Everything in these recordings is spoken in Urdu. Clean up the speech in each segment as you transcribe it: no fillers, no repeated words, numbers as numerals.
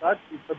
60%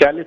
40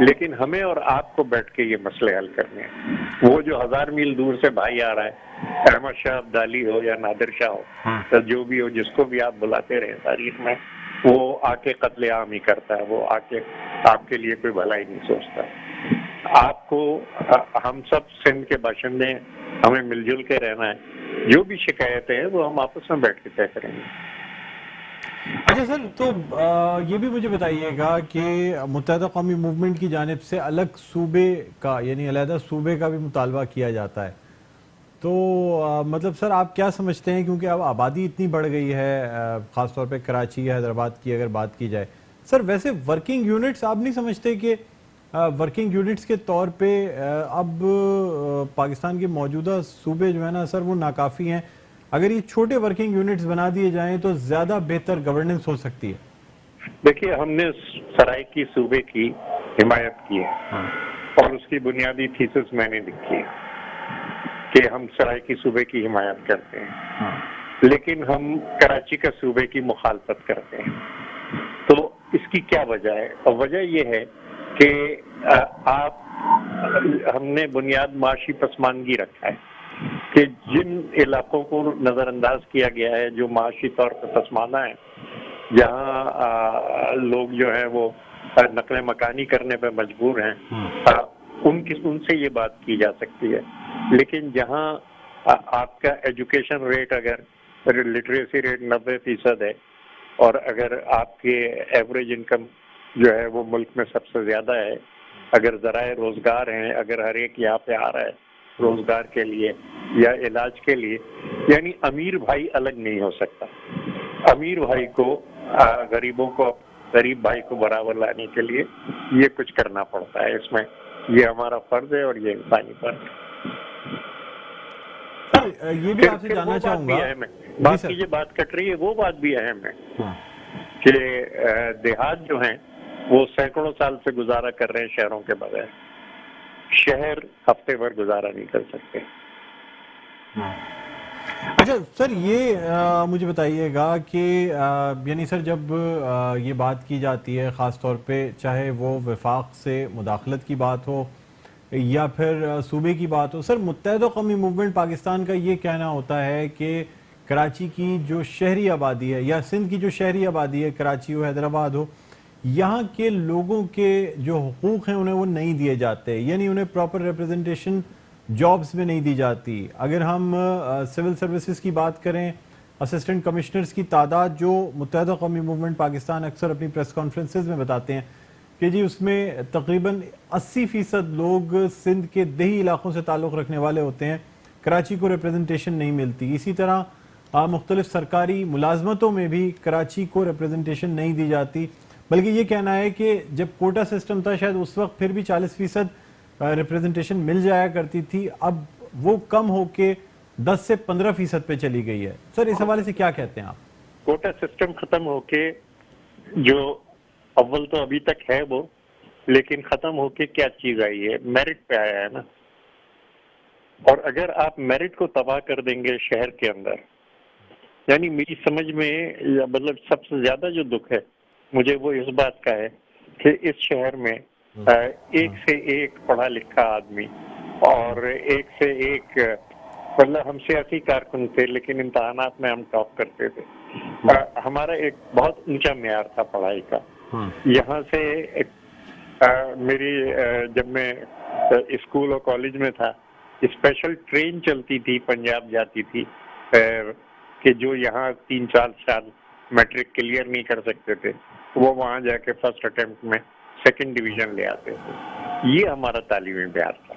لیکن ہمیں اور آپ کو بیٹھ کے یہ مسئلے حل کرنے ہیں. وہ جو 1000 میل دور سے بھائی آ رہا ہے، احمد شاہ ابدالی ہو یا نادر شاہ ہو، تو جو بھی ہو، جس کو بھی آپ بلاتے رہے تاریخ میں، وہ آ کے قتل عام ہی کرتا ہے، وہ آ کے آپ کے لیے کوئی بھلائی نہیں سوچتا. آپ کو، ہم سب سندھ کے باشندے ہیں، ہمیں مل جل کے رہنا ہے. جو بھی شکایتیں ہیں وہ ہم آپس میں بیٹھ کے طے کریں گے. اچھا سر، تو یہ بھی مجھے بتائیے گا کہ متحدہ قومی موومنٹ کی جانب سے الگ صوبے کا، یعنی علیحدہ صوبے کا بھی مطالبہ کیا جاتا ہے، تو مطلب سر آپ کیا سمجھتے ہیں، کیونکہ اب آبادی اتنی بڑھ گئی ہے، خاص طور پہ کراچی یا حیدرآباد کی اگر بات کی جائے، سر ویسے ورکنگ یونٹس آپ نہیں سمجھتے کہ ورکنگ یونٹس کے طور پہ اب پاکستان کے موجودہ صوبے جو ہیں نا سر، وہ ناکافی ہیں؟ اگر یہ چھوٹے ورکنگ یونٹس بنا دیے جائیں تو زیادہ بہتر گورننس ہو سکتی ہے. دیکھیے، ہم نے سرائیکی صوبے کی حمایت کی ہے، اور اس کی بنیادی تھیسس میں نے لکھی ہے کہ ہم سرائیکی صوبے کی حمایت کرتے ہیں، لیکن ہم کراچی کا صوبے کی مخالفت کرتے ہیں. تو اس کی کیا وجہ ہے؟ وجہ یہ ہے کہ ہم نے بنیاد معاشی پسماندگی رکھا ہے کہ جن علاقوں کو نظر انداز کیا گیا ہے، جو معاشی طور پر پسماندہ ہیں، جہاں لوگ جو ہیں وہ نقل مکانی کرنے پہ مجبور ہیں، ان سے یہ بات کی جا سکتی ہے. لیکن جہاں آپ کا ایجوکیشن ریٹ، اگر لٹریسی ریٹ 90% ہے، اور اگر آپ کے ایوریج انکم جو ہے وہ ملک میں سب سے زیادہ ہے، اگر ذرائع روزگار ہیں، اگر ہر ایک یہاں پہ آ رہا ہے روزگار کے لیے یا علاج کے لیے، یعنی امیر بھائی الگ نہیں ہو سکتا. امیر بھائی کو، غریب بھائی کو برابر لانے کے لیے یہ کچھ کرنا پڑتا ہے. اس میں یہ ہمارا فرض ہے اور یہ انسانی فرض ہے. سر یہ بھی آپ سے جاننا چاہوں گا، بات کی جو بات کٹ رہی ہے وہ بات بھی اہم ہے کہ دیہات جو ہیں وہ سینکڑوں سال سے گزارا کر رہے ہیں شہروں کے بغیر. شہر ہفتے بھر گزارا نہیں کر سکتے. اچھا سر، یہ مجھے بتائیے گا کہ یعنی سر جب یہ بات کی جاتی ہے، خاص طور پہ چاہے وہ وفاق سے مداخلت کی بات ہو یا پھر صوبے کی بات ہو، سر متحدہ قومی موومنٹ پاکستان کا یہ کہنا ہوتا ہے کہ کراچی کی جو شہری آبادی ہے یا سندھ کی جو شہری آبادی ہے، کراچی ہو حیدرآباد ہو، یہاں کے لوگوں کے جو حقوق ہیں انہیں وہ نہیں دیے جاتے، یعنی انہیں پراپر ریپرزنٹیشن جابز میں نہیں دی جاتی. اگر ہم سول سروسز کی بات کریں، اسسٹنٹ کمشنرز کی تعداد جو متحدہ قومی موومنٹ پاکستان اکثر اپنی پریس کانفرنسز میں بتاتے ہیں کہ جی اس میں تقریباً 80% لوگ سندھ کے دیہی علاقوں سے تعلق رکھنے والے ہوتے ہیں، کراچی کو ریپرزنٹیشن نہیں ملتی. اسی طرح مختلف سرکاری ملازمتوں میں بھی کراچی کو ریپرزنٹیشن نہیں دی جاتی، بلکہ یہ کہنا ہے کہ جب کوٹا سسٹم تھا شاید اس وقت پھر بھی 40% ریپرزنٹیشن مل جایا کرتی تھی، اب وہ کم ہو کے 10 سے 15% پہ چلی گئی ہے. سر اس حوالے سے کیا کہتے ہیں آپ؟ کوٹا سسٹم ختم ہو کے، جو اول تو ابھی تک ہے وہ، لیکن ختم ہو کے کیا چیز آئی ہے؟ میرٹ پہ آیا ہے نا. اور اگر آپ میرٹ کو تباہ کر دیں گے شہر کے اندر، یعنی میری سمجھ میں مطلب سب سے زیادہ جو دکھ ہے مجھے وہ اس بات کا ہے کہ اس شہر میں ایک سے ایک پڑھا لکھا آدمی اور ایک سے ایک، مطلب ہم سیاسی کارکن تھے لیکن امتحانات میں ہم ٹاپ کرتے تھے. ہمارا ایک بہت اونچا معیار تھا پڑھائی کا. یہاں سے میری جب میں اسکول اور کالج میں تھا، اسپیشل ٹرین چلتی تھی، پنجاب جاتی تھی، کہ جو یہاں 3-4 سال میٹرک کلیئر نہیں کر سکتے تھے وہ وہاں جا کے فرسٹ اٹیمپٹ میں 2nd ڈویژن لے آتے تھے. یہ ہمارا تعلیمی معیار تھا.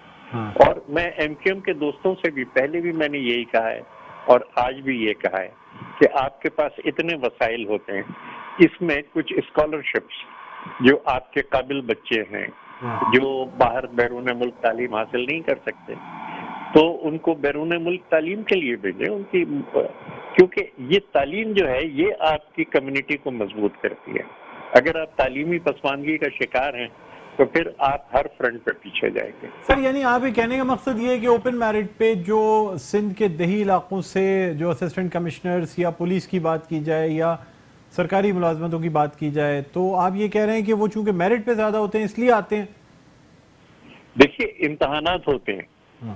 اور میں ایم کیو ایم کے دوستوں سے بھی پہلے بھی میں نے یہی کہا ہے اور آج بھی یہ کہا ہے کہ آپ کے پاس اتنے وسائل ہوتے ہیں، اس میں کچھ اسکالرشپس جو آپ کے قابل بچے ہیں جو باہر بیرون ملک تعلیم حاصل نہیں کر سکتے، تو ان کو بیرون ملک تعلیم کے لیے بھیجیں. ان کی، کیونکہ یہ تعلیم جو ہے یہ آپ کی کمیونٹی کو مضبوط کرتی ہے. اگر آپ تعلیمی پسماندگی کا شکار ہیں تو پھر آپ ہر فرنٹ پہ پیچھے جائیں گے. سر یعنی آپ یہ کہنے کا مقصد یہ ہے کہ اوپن میرٹ پہ جو سندھ کے دیہی علاقوں سے جو اسسٹنٹ کمشنرز یا پولیس کی بات کی جائے یا سرکاری ملازمتوں کی بات کی جائے، تو آپ یہ کہہ رہے ہیں کہ وہ چونکہ میرٹ پہ زیادہ ہوتے ہیں اس لیے آتے ہیں، دیکھیے امتحانات ہوتے ہیں.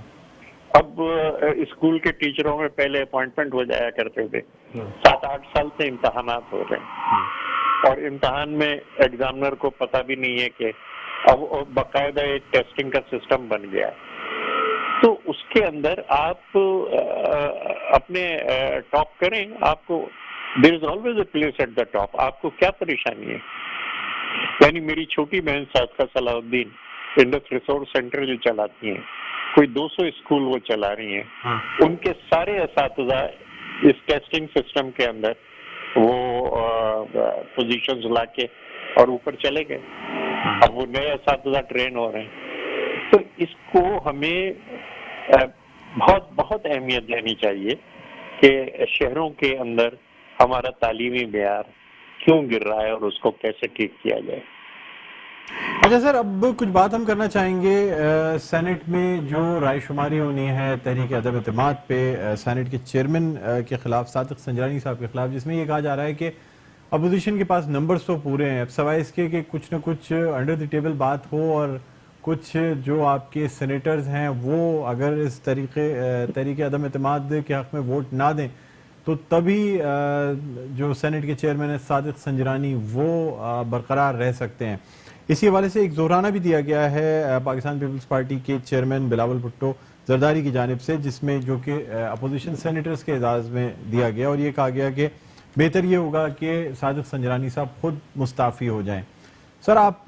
اب اسکول کے ٹیچروں میں پہلے اپوائنٹمنٹ ہو جایا کرتے تھے, 7-8 سال سے امتحانات ہو رہے ہیں, اور امتحان میں ایگزامنر کو پتہ بھی نہیں ہے کہ اب باقاعدہ ایک ٹیسٹنگ کا سسٹم بن گیا ہے. تو اس کے اندر آپ اپنے ٹاپ کریں, آپ کو there is always a place at the top. آپ کو کیا پریشانی ہے؟ یعنی میری چھوٹی بہن صادقہ صلاح الدین انڈس ریسورس سینٹر جو چلاتی ہیں, کوئی 200 اسکول وہ چلا رہی ہیں, ان کے سارے اساتذہ اس ٹیسٹنگ سسٹم کے اندر وہ پوزیشنز لا کے اور اوپر چلے گئے. اب وہ نئے اساتذہ ٹرین ہو رہے ہیں. تو اس کو ہمیں بہت بہت اہمیت دینی چاہیے کہ شہروں کے اندر ہمارا تعلیمی معیار کیوں گر رہا ہے اور اس کو کیسے ٹھیک کیا جائے. اچھا سر, اب کچھ بات ہم کرنا چاہیں گے سینٹ میں جو رائے شماری ہونی ہے تحریک عدم اعتماد پہ سینٹ کے چیئرمین کے خلاف, صادق سنجرانی صاحب کے خلاف, جس میں یہ کہا جا رہا ہے کہ اپوزیشن کے پاس نمبرز تو پورے ہیں, اب سوائے اس کے کہ کچھ نہ کچھ انڈر دی ٹیبل بات ہو اور کچھ جو آپ کے سینیٹرز ہیں وہ اگر اس تحریک عدم اعتماد کے حق میں ووٹ نہ دیں تو تبھی جو سینٹ کے چیئرمین ہیں صادق سنجرانی وہ برقرار رہ سکتے ہیں. اسی حوالے سے ایک زہرانہ بھی دیا گیا ہے پاکستان پیپلز پارٹی کے چیئرمین بلاول بھٹو زرداری کی جانب سے, جس میں جو کہ اپوزیشن سینیٹرز کے اعزاز میں دیا گیا, اور یہ کہا گیا کہ بہتر یہ ہوگا کہ صادق سنجرانی صاحب خود مستعفی ہو جائیں. سر, آپ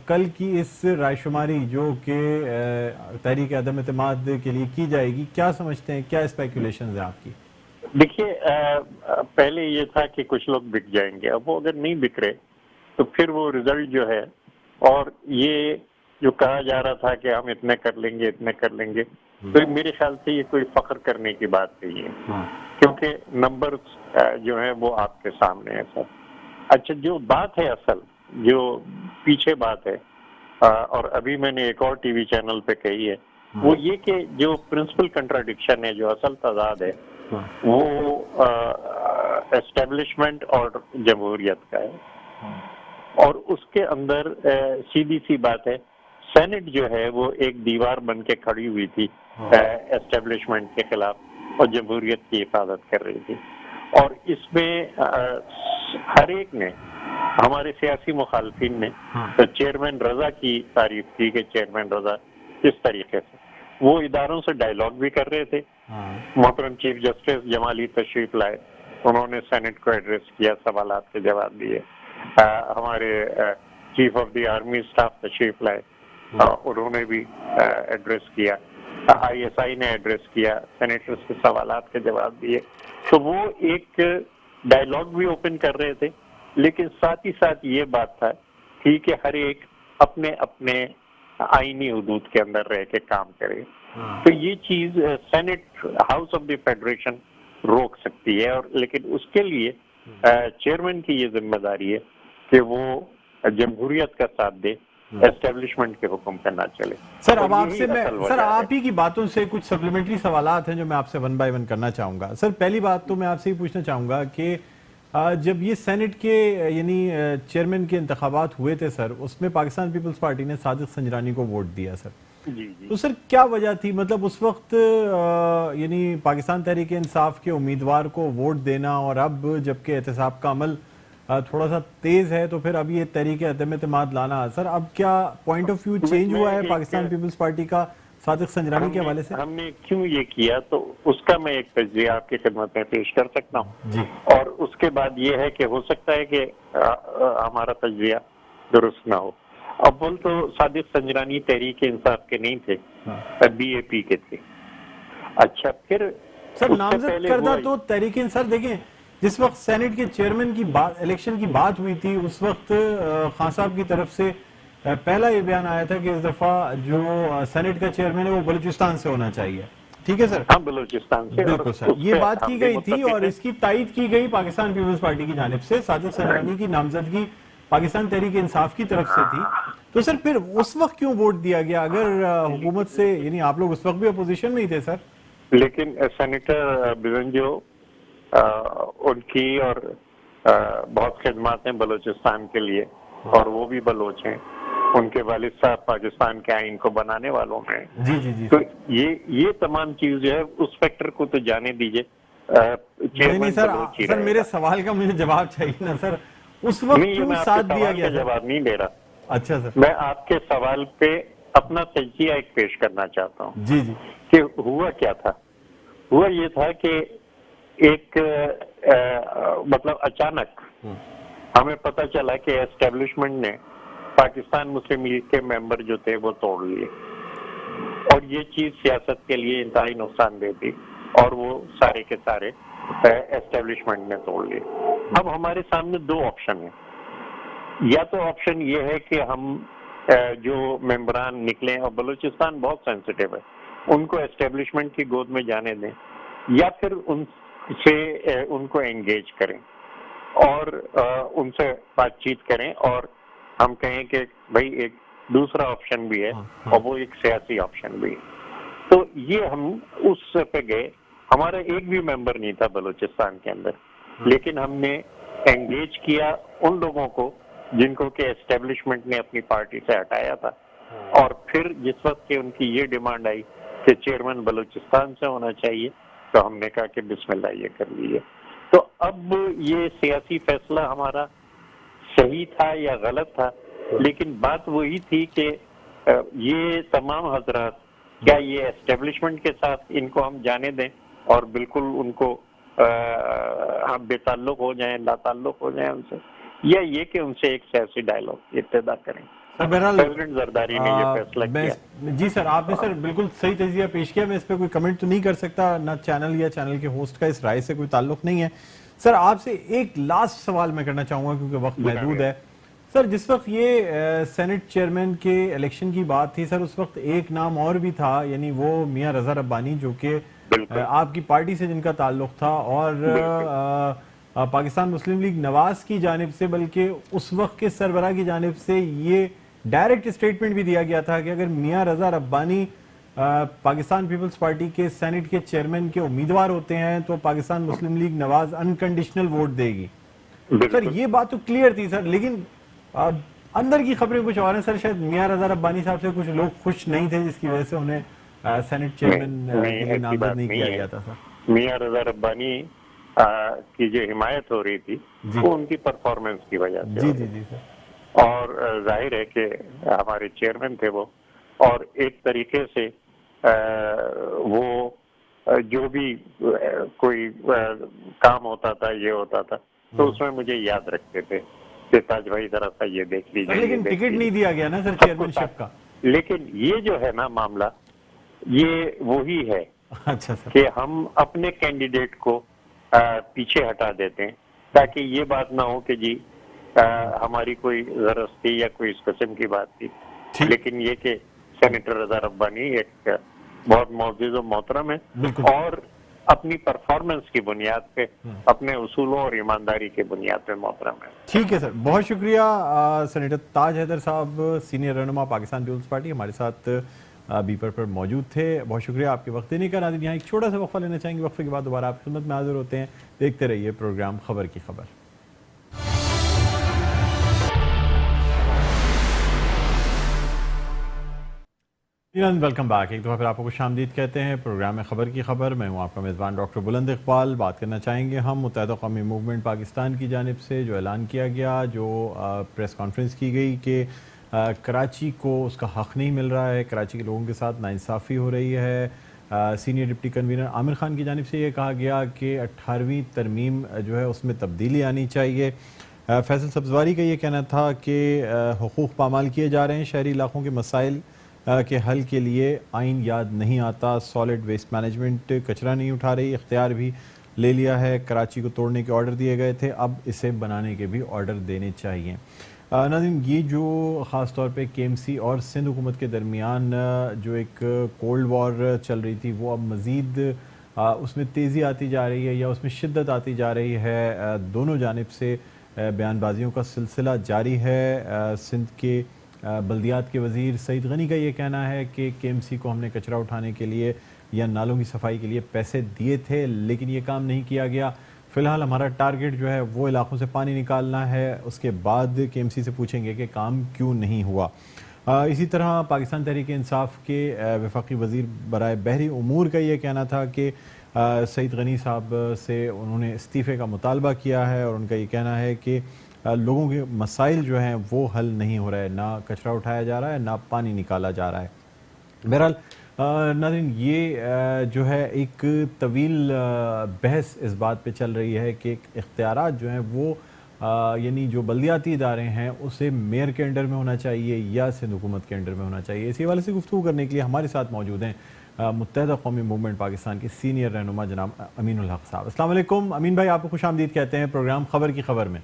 کل کی اس رائے شماری جو کہ تحریک عدم اعتماد کے لیے کی جائے گی, کیا سمجھتے ہیں, کیا اسپیکولیشنز ہیں آپ کی؟ دیکھیے, پہلے یہ تھا کہ کچھ لوگ بک جائیں گے, اب وہ اگر نہیں بک رہے تو پھر وہ رزلٹ جو ہے, اور یہ جو کہا جا رہا تھا کہ ہم اتنے کر لیں گے, تو میرے خیال سے یہ کوئی فخر کرنے کی بات نہیں ہے, کیونکہ نمبر جو ہیں وہ آپ کے سامنے ہیں سر. اچھا, جو بات ہے اصل, جو پیچھے بات ہے, اور ابھی میں نے ایک اور ٹی وی چینل پہ کہی ہے, وہ یہ کہ جو پرنسپل کنٹراڈکشن ہے, جو اصل تضاد ہے, وہ اسٹیبلشمنٹ اور جمہوریت کا ہے. اور اس کے اندر سیدھی سی بات ہے, سینٹ جو ہے وہ ایک دیوار بن کے کھڑی ہوئی تھی اسٹیبلشمنٹ کے خلاف, اور جمہوریت کی حفاظت کر رہی تھی. اور اس میں ہر ایک نے, ہمارے سیاسی مخالفین نے چیئرمین رضا کی تعریف کی کہ چیئرمین رضا کس طریقے سے وہ اداروں سے ڈائیلاگ بھی کر رہے تھے. محترم چیف جسٹس جمالی تشریف لائے, انہوں نے سینٹ کو ایڈریس کیا, سوالات کے جواب دیے. ہمارے chief of the army staff تشریف لائے, انہوں نے بھی ایڈریس کیا. ISI نے ایڈریس کیا, سینیٹرز کے سوالات کے جواب دیے. تو وہ ایک ڈائیلاگ بھی اوپن کر رہے تھے, لیکن ساتھ ہی ساتھ یہ بات تھی کہ ہر ایک اپنے اپنے آئینی حدود کے اندر رہ کے کام کرے. تو یہ چیز Senate house of the federation روک سکتی ہے, اور لیکن اس کے لیے چیئرمین کی یہ ذمہ داری ہے کہ وہ جمہوریت کا ساتھ دے, اسٹیبلشمنٹ کے حکم پہ نہ چلے. سر, اب آپ سے سر آپ ہی کی باتوں سے کچھ سپلیمنٹری سوالات ہیں جو میں آپ سے ون بائی ون کرنا چاہوں گا. سر, پہلی بات تو میں آپ سے یہ پوچھنا چاہوں گا کہ جب یہ سینٹ کے یعنی چیئرمین کے انتخابات ہوئے تھے سر, اس میں پاکستان پیپلز پارٹی نے صادق سنجرانی کو ووٹ دیا سر. تو سر کیا وجہ تھی, مطلب اس وقت یعنی پاکستان تحریک انصاف کے امیدوار کو ووٹ دینا, اور اب جبکہ احتساب کا عمل تھوڑا سا تیز ہے تو پھر اب یہ تحریک عدم اعتماد لانا, سر اب کیا پوائنٹ آف ویو چینج ہوا ہے پاکستان پیپلز پارٹی کا صادق سنجرانی کے حوالے سے؟ ہم نے کیوں یہ کیا تو اس کا میں ایک تجزیہ آپ کی خدمت میں پیش کر سکتا ہوں جی. اور اس کے بعد یہ ہے کہ ہو سکتا ہے کہ ہمارا تجزیہ درست نہ ہو. اول تو صادق سنجرانی تحریک انصاف کے نہیں تھے, BAP کے تھے. اچھا, پھر سر نامزد کردہ تو تحریک انصاف, دیکھیں جس وقت سینٹ کے چیئرمین کی بات, الیکشن کی بات ہوئی تھی, اس وقت خان صاحب کی طرف سے پہلا یہ بیان آیا تھا کہ اس دفعہ جو سینٹ کا چیئرمین ہے وہ بلوچستان سے ہونا چاہیے. ٹھیک ہے سر, ہاں بلوچستان سے, بالکل سر, یہ بات کی گئی تھی اور اس کی تائید کی گئی پاکستان پیپلز پارٹی کی جانب سے. صادق سنجرانی کی نامزدگی پاکستان تحریک انصاف کی طرف سے تھی. تو سر پھر اس وقت کیوں ووٹ دیا گیا اگر حکومت سے, یعنی آپ لوگ اس وقت بھی اپوزیشن میں ہی تھے سر؟ لیکن سینیٹر بزنجو ان کی اور بہت خدمات ہیں بلوچستان کے لیے, اور وہ بھی بلوچ ہیں, ان کے والد صاحب پاکستان کے آئین کو بنانے والوں میں. جی جی جی. تو یہ تمام چیز جو ہے اس فیکٹر کو تو جانے دیجئے. نہیں سر میرے سوال کا مجھے جواب چاہیے نا سر. اس وقت کیوں ساتھ دیا گیا؟ جواب نہیں دے رہا. اچھا سر. میں آپ کے سوال پہ اپنا تجزیہ ایک پیش کرنا چاہتا ہوں. جی جی. کہ ہوا کیا تھا؟ ہوا یہ تھا کہ ایک مطلب اچانک ہمیں پتہ چلا کہ اسٹیبلشمنٹ نے پاکستان مسلم لیگ کے ممبر جو تھے وہ توڑ لیے، اور یہ چیز سیاست کے لیے انتہائی نقصان دہ تھی، اور وہ سارے کے سارے اسٹیبلشمنٹ نے توڑ لیے. اب ہمارے سامنے دو آپشن ہیں. یا تو آپشن یہ ہے کہ ہم جو ممبران نکلے، اور بلوچستان بہت سینسٹیو ہے، ان کو اسٹیبلشمنٹ کی گود میں جانے دیں، یا پھر ان سے ان کو انگیج کریں اور ان سے بات چیت کریں، اور ہم کہیں کہ بھائی ایک دوسرا آپشن بھی ہے اور وہ ایک سیاسی آپشن بھی ہے. تو یہ ہم اس پہ گئے. ہمارا ایک بھی ممبر نہیں تھا بلوچستان کے اندر، لیکن ہم نے انگیج کیا ان لوگوں کو جن کو کہ اسٹیبلشمنٹ نے اپنی پارٹی سے ہٹایا تھا. اور پھر جس وقت کہ ان کی یہ ڈیمانڈ آئی کہ چیئرمین بلوچستان سے ہونا چاہیے، تو ہم نے کہا کہ بسم اللہ یہ کر لیجیے. تو اب یہ سیاسی فیصلہ ہمارا صحیح تھا یا غلط تھا، لیکن بات وہی تھی کہ یہ تمام حضرات کیا یہ اسٹیبلشمنٹ کے ساتھ ان کو ہم جانے دیں اور بالکل ان کو ہم بے تعلق ہو جائیں، لا تعلق ہو جائیں ان سے، یا یہ کہ ان سے ایک سیاسی ڈائلاگ ابتدا کریں. پریزیڈنٹ زرداری نے یہ فیصلہ کیا. جی سر، آپ نے سر بالکل صحیح تجزیہ پیش کیا. میں اس پہ کوئی کمنٹ تو نہیں کر سکتا، نہ چینل یا چینل کے ہوسٹ کا اس رائے سے کوئی تعلق نہیں ہے. سر آپ سے ایک لاسٹ سوال میں کرنا چاہوں گا کیونکہ وقت محدود ہے. سر جس وقت یہ سینٹ چیئرمین کے الیکشن کی بات تھی سر، اس وقت ایک نام اور بھی تھا، یعنی وہ میاں رضا ربانی، جو کہ آپ کی پارٹی سے جن کا تعلق تھا، اور پاکستان مسلم لیگ نواز کی جانب سے، بلکہ اس وقت کے سربراہ کی جانب سے یہ ڈائریکٹ اسٹیٹمنٹ بھی دیا گیا تھا کہ اگر میاں رضا ربانی پاکستان پیپلز پارٹی کے سینٹ کے چیئرمین کے امیدوار ہوتے ہیں تو پاکستان مسلم لیگ نواز انکنڈیشنل ووٹ دے گی. سر یہ بات تو کلیئر تھی سر، لیکن اندر کی خبریں کچھ اور ہیں سر. شاید میاں رضا ربانی صاحب سے کچھ لوگ خوش نہیں تھے، جس کی وجہ سے انہیں سینٹ چیئرمین کے لیے نامزد نہیں کیا گیا تھا. سر میاں رضا ربانی کی جو حمایت ہو رہی تھی وہ ان کی پرفارمنس کی وجہ سے. جی جی جی سر. اور ظاہر ہے کہ ہمارے چیئرمین تھے وہ، اور ایک طریقے سے وہ جو بھی کوئی کام ہوتا تھا، یہ ہوتا تھا، تو اس میں مجھے یاد رکھتے تھے کہ تاج بھائی ذرا سا یہ دیکھ لیجیے. لیکن ٹکٹ نہیں دیا گیا نا سر چیئرمین شپ کا. لیکن یہ جو ہے نا معاملہ، یہ وہی ہے. اچھا سر. کہ ہم اپنے کینڈیڈیٹ کو پیچھے ہٹا دیتے ہیں تاکہ یہ بات نہ ہو کہ جی ہماری کوئی غرض تھی یا کوئی اس قسم کی بات تھی. لیکن یہ کہ سینیٹر رضا ربانی ایک بہت معزز و محترم ہے، اور اپنی پرفارمنس کی بنیاد پہ، اپنے اصولوں اور ایمانداری کی بنیاد پہ محترم ہے. ٹھیک ہے سر، بہت شکریہ. سینیٹر تاج حیدر صاحب، سینئر رہنما پاکستان پیپلز پارٹی، ہمارے ساتھ بیپر پر موجود تھے. بہت شکریہ آپ کے وقت دینے کا. ناظرین یہاں ایک چھوٹا سا وقفہ لینا چاہیں گے، وقفے کے بعد دوبارہ آپ کی خدمت میں حاضر ہوتے ہیں. دیکھتے رہیے پروگرام خبر کی خبر. Welcome back. ایک دفعہ پھر آپ کو خوش آمدید کہتے ہیں پروگرام میں خبر کی خبر. میں ہوں آپ کا میزبان ڈاکٹر بلند اقبال. بات کرنا چاہیں گے ہم متحدہ قومی موومنٹ پاکستان کی جانب سے جو اعلان کیا گیا، جو پریس کانفرنس کی گئی کہ کراچی کو اس کا حق نہیں مل رہا ہے، کراچی کے لوگوں کے ساتھ ناانصافی ہو رہی ہے. Senior deputy convener Aamir Khan کی جانب سے یہ کہا گیا کہ 18ویں ترمیم جو ہے اس میں تبدیلی آنی چاہیے. فیصل سبزواری کا یہ کہنا تھا کہ حقوق پامال کیے جا رہے ہیں، شہری علاقوں کے مسائل کے حل کے لیے آئین یاد نہیں آتا، سالڈ ویسٹ مینجمنٹ کچرا نہیں اٹھا رہی، اختیار بھی لے لیا ہے، کراچی کو توڑنے کے آرڈر دیے گئے تھے، اب اسے بنانے کے بھی آرڈر دینے چاہیے. ناظرین یہ جو خاص طور پہ کے ایم سی اور سندھ حکومت کے درمیان جو ایک کولڈ وار چل رہی تھی، وہ اب مزید اس میں تیزی آتی جا رہی ہے یا اس میں شدت آتی جا رہی ہے. دونوں جانب سے بیان بازیوں کا سلسلہ جاری ہے. سندھ کے بلدیات کے وزیر سعید غنی کا یہ کہنا ہے کہ کے ایم سی کو ہم نے کچرا اٹھانے کے لیے یا نالوں کی صفائی کے لیے پیسے دیے تھے لیکن یہ کام نہیں کیا گیا. فی الحال ہمارا ٹارگٹ جو ہے وہ علاقوں سے پانی نکالنا ہے، اس کے بعد KMC سے پوچھیں گے کہ کام کیوں نہیں ہوا۔ اسی طرح پاکستان تحریک انصاف کے وفاقی وزیر برائے بحری امور کا یہ کہنا تھا کہ سعید غنی صاحب سے انہوں نے استعفے کا مطالبہ کیا ہے، اور ان کا یہ کہنا ہے کہ لوگوں کے مسائل جو ہیں وہ حل نہیں ہو رہے، نہ کچرا اٹھایا جا رہا ہے نہ پانی نکالا جا رہا ہے۔ بہرحال ناظرین، یہ جو ہے ایک طویل بحث اس بات پہ چل رہی ہے کہ اختیارات جو ہیں وہ یعنی جو بلدیاتی ادارے ہیں اسے میئر کے انڈر میں ہونا چاہیے یا سندھ حکومت کے انڈر میں ہونا چاہیے۔ اسی حوالے سے گفتگو کرنے کے لیے ہمارے ساتھ موجود ہیں متحدہ قومی موومنٹ پاکستان کے سینئر رہنما جناب امین الحق صاحب۔ السلام علیکم امین بھائی، آپ کو خوش آمدید کہتے ہیں پروگرام خبر کی خبر میں۔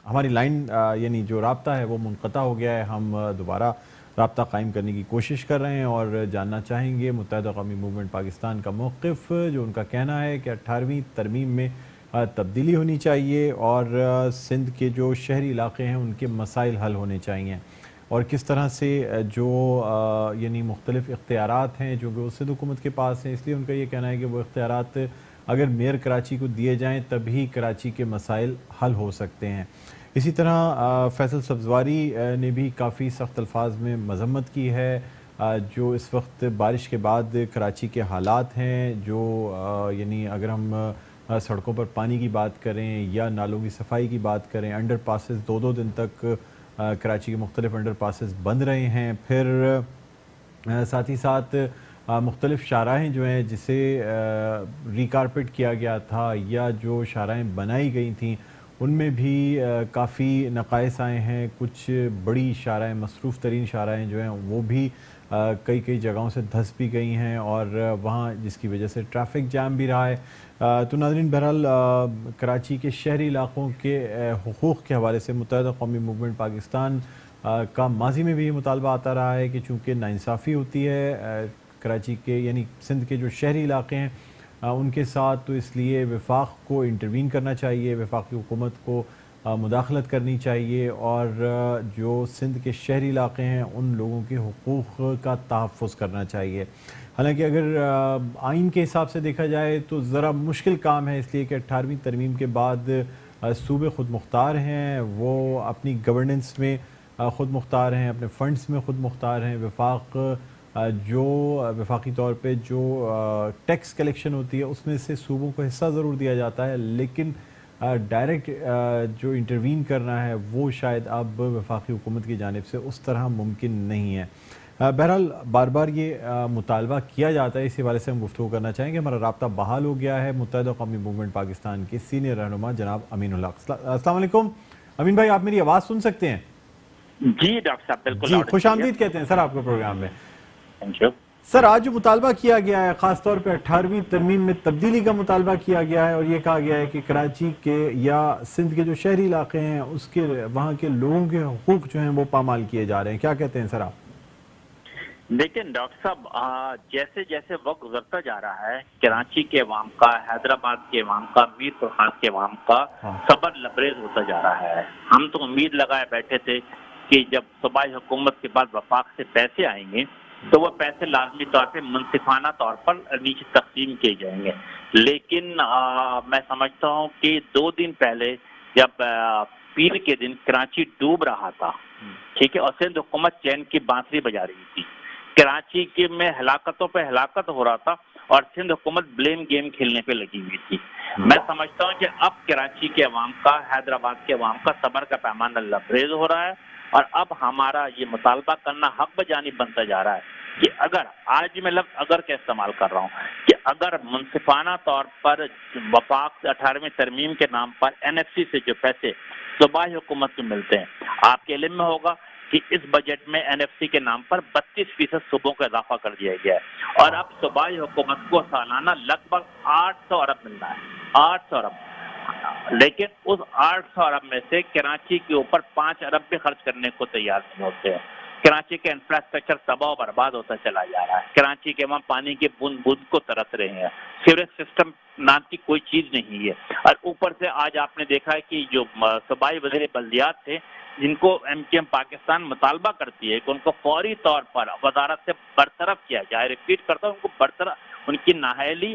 ہماری لائن یعنی جو رابطہ ہے وہ منقطع ہو گیا ہے، ہم دوبارہ رابطہ قائم کرنے کی کوشش کر رہے ہیں اور جاننا چاہیں گے متحدہ قومی موومنٹ پاکستان کا موقف، جو ان کا کہنا ہے کہ 18ویں ترمیم میں تبدیلی ہونی چاہیے اور سندھ کے جو شہری علاقے ہیں ان کے مسائل حل ہونے چاہیے، اور کس طرح سے جو یعنی مختلف اختیارات ہیں جو کہ سندھ حکومت کے پاس ہیں، اس لیے ان کا یہ کہنا ہے کہ وہ اختیارات اگر میئر کراچی کو دیے جائیں تبھی کراچی کے مسائل حل ہو سکتے ہیں۔ اسی طرح فیصل سبزواری نے بھی کافی سخت الفاظ میں مذمت کی ہے جو اس وقت بارش کے بعد کراچی کے حالات ہیں، جو یعنی اگر ہم سڑکوں پر پانی کی بات کریں یا نالوں کی صفائی کی بات کریں، انڈر پاسز 2 دن تک کراچی کے مختلف انڈر پاسز بند رہے ہیں، پھر ساتھ ہی ساتھ مختلف شاہراہیں جو ہیں جسے ریکارپٹ کیا گیا تھا یا جو شاہراہیں بنائی گئی تھیں ان میں بھی کافی نقائص آئے ہیں، کچھ بڑی شاہراہیں مصروف ترین شاہراہیں جو ہیں وہ بھی کئی جگہوں سے دھس بھی گئی ہیں اور وہاں جس کی وجہ سے ٹریفک جام بھی رہا ہے۔ تو ناظرین، بہرحال کراچی کے شہری علاقوں کے حقوق کے حوالے سے متحدہ قومی موومنٹ پاکستان کا ماضی میں بھی یہ مطالبہ آتا رہا ہے کہ چونکہ ناانصافی ہوتی ہے کراچی کے یعنی سندھ کے جو شہری علاقے ہیں ان کے ساتھ، تو اس لیے وفاق کو انٹروین کرنا چاہیے، وفاقی حکومت کو مداخلت کرنی چاہیے اور جو سندھ کے شہری علاقے ہیں ان لوگوں کے حقوق کا تحفظ کرنا چاہیے۔ حالانکہ اگر آئین کے حساب سے دیکھا جائے تو ذرا مشکل کام ہے، اس لیے کہ 18ویں ترمیم کے بعد صوبے خود مختار ہیں، وہ اپنی گورننس میں خود مختار ہیں، اپنے فنڈز میں خود مختار ہیں۔ وفاق جو وفاقی طور پہ جو ٹیکس کلیکشن ہوتی ہے اس میں سے صوبوں کو حصہ ضرور دیا جاتا ہے، لیکن ڈائریکٹ جو انٹروین کرنا ہے وہ شاید اب وفاقی حکومت کی جانب سے اس طرح ممکن نہیں ہے۔ بہرحال بار بار یہ مطالبہ کیا جاتا ہے، اسی حوالے سے ہم گفتگو کرنا چاہیں گے۔ ہمارا رابطہ بحال ہو گیا ہے متحدہ قومی موومنٹ پاکستان کے سینئر رہنما جناب امین الحق۔ السلام علیکم امین بھائی، آپ میری آواز سن سکتے ہیں؟ جی ڈاکٹر صاحب، بالکل جی، خوش آمدید کہتے ہیں سر آپ کو پروگرام میں۔ تھینک یو سر، آج جو مطالبہ کیا گیا ہے خاص طور پہ 18ویں ترمیم میں تبدیلی کا مطالبہ کیا گیا ہے اور یہ کہا گیا ہے کہ کراچی کے یا سندھ کے جو شہری علاقے ہیں اس کے وہاں کے لوگوں کے حقوق جو ہیں وہ پامال کیے جا رہے ہیں، کیا کہتے ہیں سر آپ؟ دیکھیں ڈاکٹر صاحب، جیسے جیسے وقت گزرتا جا رہا ہے کراچی کے عوام کا، حیدرآباد کے عوام کا، میر پرخاص کے عوام کا صبر لبریز ہوتا جا رہا ہے۔ ہم تو امید لگائے بیٹھے تھے کہ جب صوبائی حکومت کے بعد وفاق سے پیسے آئیں گے تو وہ پیسے لازمی طور پہ منصفانہ طور پر نیچے تقسیم کیے جائیں گے، لیکن میں سمجھتا ہوں کہ 2 دن پہلے جب پیر کے دن کراچی ڈوب رہا تھا، ٹھیک ہے، اور سندھ حکومت چین کی بانسری بجا رہی تھی، کراچی کے میں ہلاکتوں پہ ہلاکت ہو رہا تھا اور سندھ حکومت بلیم گیم کھیلنے پہ لگی ہوئی تھی۔ میں سمجھتا ہوں کہ اب کراچی کے عوام کا، حیدرآباد کے عوام کا صبر کا پیمانہ لبریز ہو رہا ہے اور اب ہمارا یہ مطالبہ کرنا حق بجانب بنتا جا رہا ہے کہ اگر، آج میں لفظ اگر کا استعمال کر رہا ہوں، کہ اگر منصفانہ طور پر وفاق 18ویں ترمیم کے نام پر NFC سے جو پیسے صوبائی حکومت کو ملتے ہیں، آپ کے علم میں ہوگا کہ اس بجٹ میں NFC کے نام پر 32% صوبوں کا اضافہ کر دیا گیا ہے اور اب صوبائی حکومت کو سالانہ لگ بھگ 800 ارب ملنا ہے، 800 ارب، لیکن اس 800 ارب میں سے کراچی کے اوپر 5 ارب بھی خرچ کرنے کو تیار نہیں ہوتے ہیں۔ کراچی کا انفراسٹرکچر تباہ و برباد ہوتا چلا جا رہا ہے، کراچی کے وہاں پانی کے بوند بوند کو ترس رہے ہیں، سیوریج سسٹم نام کی کوئی چیز نہیں ہے، اور اوپر سے آج آپ نے دیکھا ہے کہ جو صوبائی وزیر بلدیات تھے جن کو MKM پاکستان مطالبہ کرتی ہے کہ ان کو فوری طور پر وزارت سے برطرف کیا جائے، ریپیٹ کرتا ہوں، ان کو برطرف، ان کی نااہلی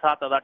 7,000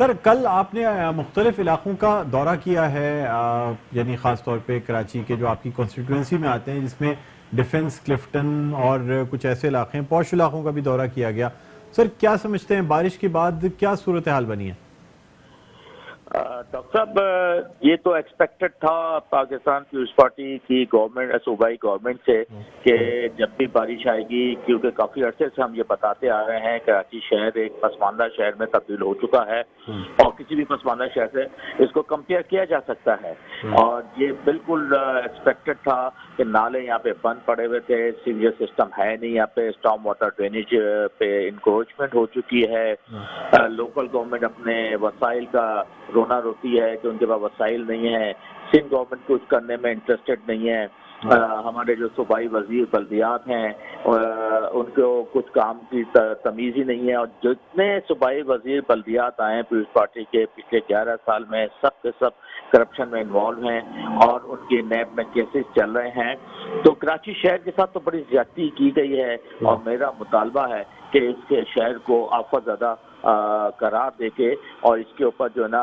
سر کل آپ نے مختلف علاقوں کا دورہ کیا ہے، یعنی خاص طور پہ کراچی کے جو آپ کی کانسٹیٹوئنسی میں آتے ہیں، جس میں ڈیفنس، کلفٹن اور کچھ ایسے علاقے ہیں، پوش علاقوں کا بھی دورہ کیا گیا. سر کیا سمجھتے ہیں بارش کے بعد کیا صورتحال بنی ہے؟ ڈاکٹر صاحب یہ تو ایکسپیکٹڈ تھا پاکستان پیپلز پارٹی کی گورنمنٹ، صوبائی گورنمنٹ سے، کہ جب بھی بارش آئے گی، کیونکہ کافی عرصے سے ہم یہ بتاتے آ رہے ہیں کراچی شہر ایک پسماندہ شہر میں تبدیل ہو چکا ہے، اور کسی بھی پسماندہ شہر سے اس کو کمپیئر کیا جا سکتا ہے، اور یہ بالکل ایکسپیکٹڈ تھا کہ نالے یہاں پہ بند پڑے ہوئے تھے، سیویج سسٹم ہے نہیں یہاں پہ، اسٹارم واٹر ڈرینیج پہ انکروچمنٹ ہو چکی ہے، لوکل گورنمنٹ اپنے وسائل کا رونا روتی ہے کہ ان کے پاس وسائل نہیں ہیں، سندھ گورنمنٹ کچھ کرنے میں انٹرسٹڈ نہیں ہے، ہمارے جو صوبائی وزیر بلدیات ہیں ان کو کچھ کام کی تمیز ہی نہیں ہے، اور جتنے صوبائی وزیر بلدیات آئے ہیں پیپلز پارٹی کے پچھلے 11 سال میں، سب کے سب کرپشن میں انوالو ہیں، اور ان کے نیب میں کیسز چل رہے ہیں. تو کراچی شہر کے ساتھ تو بڑی زیادتی کی گئی ہے، اور میرا مطالبہ ہے کہ اس کے شہر کو آفت زدہ قرار دے کے اور اس کے اوپر جو ہے نا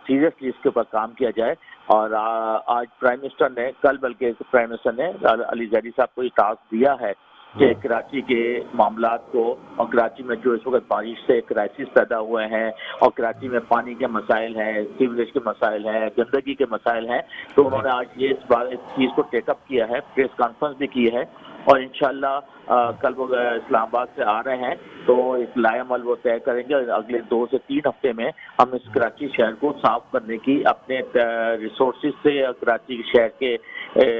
سیریسلی اس کے اوپر کام کیا جائے. اور آج پرائم منسٹر نے، کل بلکہ پرائم منسٹر نے علی زیدی صاحب کو یہ ٹاسک دیا ہے کہ کراچی کے معاملات کو، اور کراچی میں جو اس وقت بارش سے کرائسس پیدا ہوئے ہیں، اور کراچی میں پانی کے مسائل ہیں، سیوریج کے مسائل ہیں، گندگی کے مسائل ہیں، تو انہوں نے آج یہ اس چیز کو ٹیک اپ کیا ہے، پریس کانفرنس بھی کی ہے، اور انشاءاللہ کل وہ اسلام آباد سے آ رہے ہیں تو ایک لائے عمل وہ طے کریں گے، اور اگلے 2 سے 3 ہفتے میں ہم اس کراچی شہر کو صاف کرنے کی اپنے ریسورسز سے، کراچی شہر کے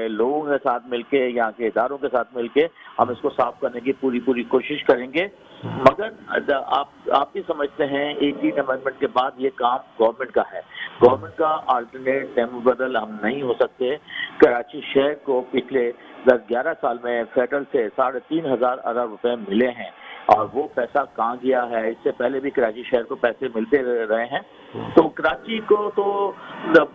لوگوں کے ساتھ مل کے، یہاں کے اداروں کے ساتھ مل کے ہم اس کو صاف کرنے کی پوری کوشش کریں گے. مگر آپ بھی سمجھتے ہیں 18 امینڈمنٹ کے بعد یہ کام گورنمنٹ کا ہے، گورنمنٹ کا آلٹرنیٹ بدل ہم نہیں ہو سکتے. کراچی شہر کو پچھلے 10-11 سال میں فیڈرل سے 3,500 ارب روپے ملے ہیں، اور وہ پیسہ کہاں گیا ہے؟ اس سے پہلے بھی کراچی شہر کو پیسے ملتے رہے ہیں. تو کراچی کو تو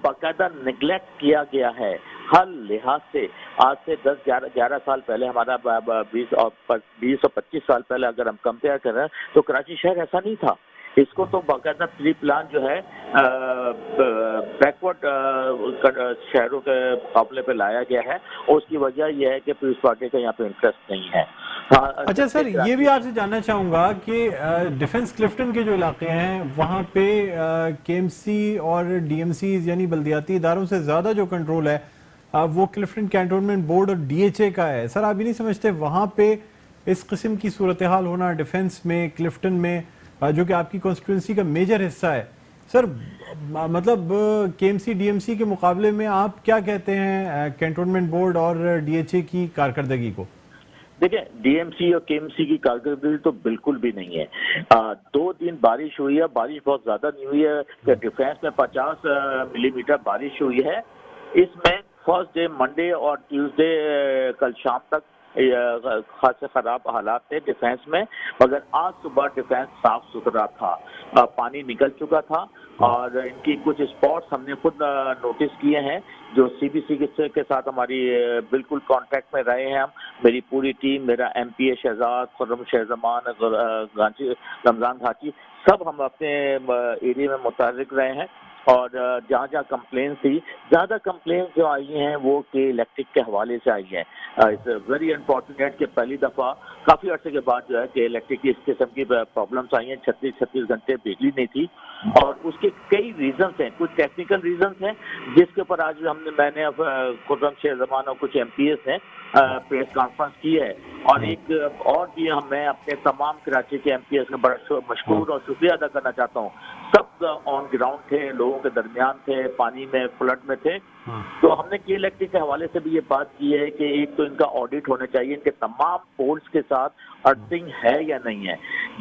باقاعدہ نگلیکٹ کیا گیا ہے ہر لحاظ سے. آج سے 10-11 سال پہلے، ہمارا 20 اور 25 سال پہلے اگر ہم کمپیئر کریں تو کراچی شہر ایسا نہیں تھا. اس کو تو باقاعدہ پری پلان جو ہے بیکورڈ شہروں کے مقابلے پہ لایا گیا ہے، اور اس کی وجہ یہ ہے کہ پیپلز پارٹی کا یہاں پہ انٹرسٹ نہیں ہے. اچھا سر، یہ بھی آپ سے جاننا چاہوں گا کہ ڈیفنس کلفٹن کے جو علاقے ہیں وہاں پہ کے ایم سی اور ڈی ایم سیز یعنی بلدیاتی اداروں سے زیادہ جو کنٹرول ہے وہ کلفٹن کینٹونمنٹ بورڈ اور ڈی ایچ اے کا ہے. سر آپ یہ نہیں سمجھتے وہاں پہ اس قسم کی صورتحال ہونا ڈیفنس میں، کلفٹن میں، جو کہ آپ کی کانسٹیٹوئنسی کا میجر حصہ ہے، سر مطلب K M C D M C کے مقابلے میں آپ کیا کہتے ہیں کینٹونمنٹ بورڈ اور ڈی ایچ اے کی کارکردگی کو؟ دیکھیں، ڈی ایم سی اور کے ایم سی کی کارکردگی تو بالکل بھی نہیں ہے. 2 دن بارش ہوئی ہے، بارش بہت زیادہ نہیں ہوئی ہے کہ ڈیفینس میں 50 ملی میٹر بارش ہوئی ہے. اس میں فرسٹ ڈے منڈے اور ٹیوزڈے کل شام تک خاصے خراب حالات تھے ڈیفینس میں، مگر آج صبح ڈیفینس صاف ستھرا تھا، پانی نکل چکا تھا، اور ان کی کچھ اسپاٹس ہم نے خود نوٹس کیے ہیں جو سی بی سی کے ساتھ ہماری بالکل کانٹیکٹ میں رہے ہیں. ہم، میری پوری ٹیم، میرا ایم پی اے شہزاد، خرم شہزمان، رمضان گھاٹی، سب ہم اپنے ایریے میں متحرک رہے ہیں، اور جہاں جہاں کمپلینس تھی، زیادہ کمپلینس جو آئی ہیں وہ کہ الیکٹرک کے حوالے سے آئی ہیں. اٹس ویری انفارچونیٹ کہ پہلی دفعہ کافی عرصے کے بعد جو ہے کہ الیکٹرک کی اس قسم کی پرابلمس آئی ہیں. 36 گھنٹے بجلی نہیں تھی، اور اس کے کئی ریزنس ہیں. کچھ ٹیکنیکل ریزنس ہیں جس کے اوپر آج میں نے خرم شیخ زمان اور کچھ ایم پی ایس نے پریس کانفرنس کی ہے، اور ایک اور بھی میں اپنے تمام کراچی کے ایم پی ایس کا بڑا مشکور اور شکریہ ادا کرنا چاہتا ہوں. سب آن گراؤنڈ تھے، لوگوں کے درمیان تھے، پانی میں فلڈ میں تھے. تو ہم نے کے الیکٹرک کے حوالے سے بھی یہ بات کی ہے کہ ایک تو ان کا آڈٹ ہونا چاہیے، ان کے تمام پولز کے ساتھ ارتھنگ ہے یا نہیں ہے.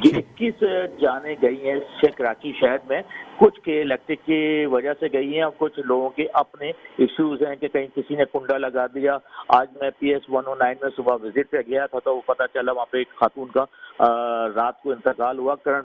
یہ 21 جانیں گئی ہیں کراچی شہر میں، کچھ کے الیکٹرک کی وجہ سے گئی ہیں، اور کچھ لوگوں کے اپنے ایشوز ہیں کہ کہیں کسی نے کنڈا لگا دیا. آج میں پی ایس 109 میں صبح وزٹ پہ گیا تھا تو وہ پتہ چلا وہاں پہ ایک خاتون کا رات کو انتقال ہوا.